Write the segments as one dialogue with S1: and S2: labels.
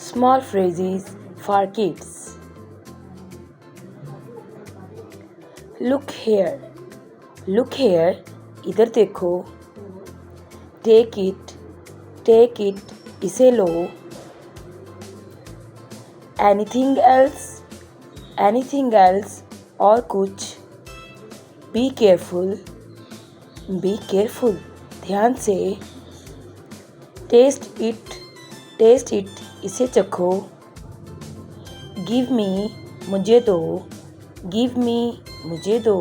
S1: Small phrases for kids. Look here. Look here. इधर देखो. Take it. Take it. इसे लो. Anything else? Anything else? और कुछ. Be careful. Be careful. ध्यान से. Taste it. Taste it. इसे चखो. Give me. मुझे दो. Give me. मुझे दो.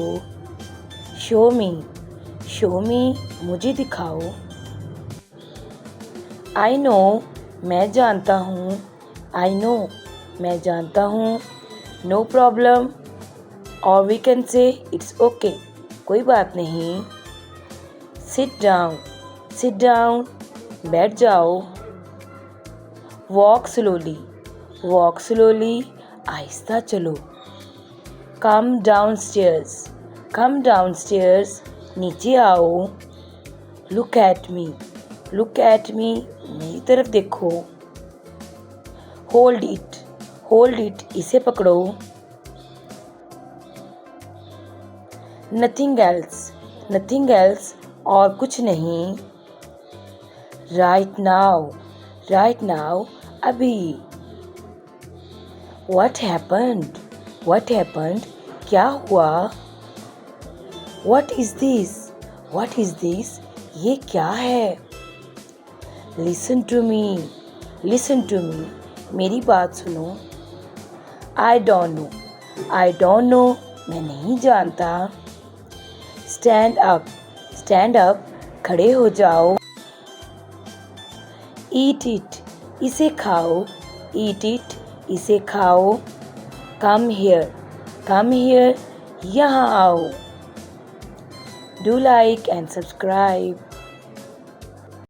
S1: Show me. Show me. मुझे दिखाओ. I know. मैं जानता हूँ. I know. मैं जानता हूँ. No problem. Or we can say it's okay. कोई बात नहीं. Sit down. Sit down. बैठ जाओ. Walk slowly. Walk slowly. आहिस्ता चलो. Come downstairs. Come downstairs. नीचे आओ. Look at me. Look at me. मेरी तरफ देखो. Hold it. Hold it. इसे पकड़ो. Nothing else. Nothing else. और कुछ नहीं. Right now. Right now. अभी. What happened? What happened? क्या हुआ? What is this? What is this? ये क्या है? Listen to me. Listen to me. मेरी बात सुनो. I don't know. I don't know. मैं नहीं जानता. Stand up. Stand up. खड़े हो जाओ. Eat it. इसे खाओ. Eat it. इसे खाओ. Come here. Come here. यहाँ आओ. Do like and subscribe.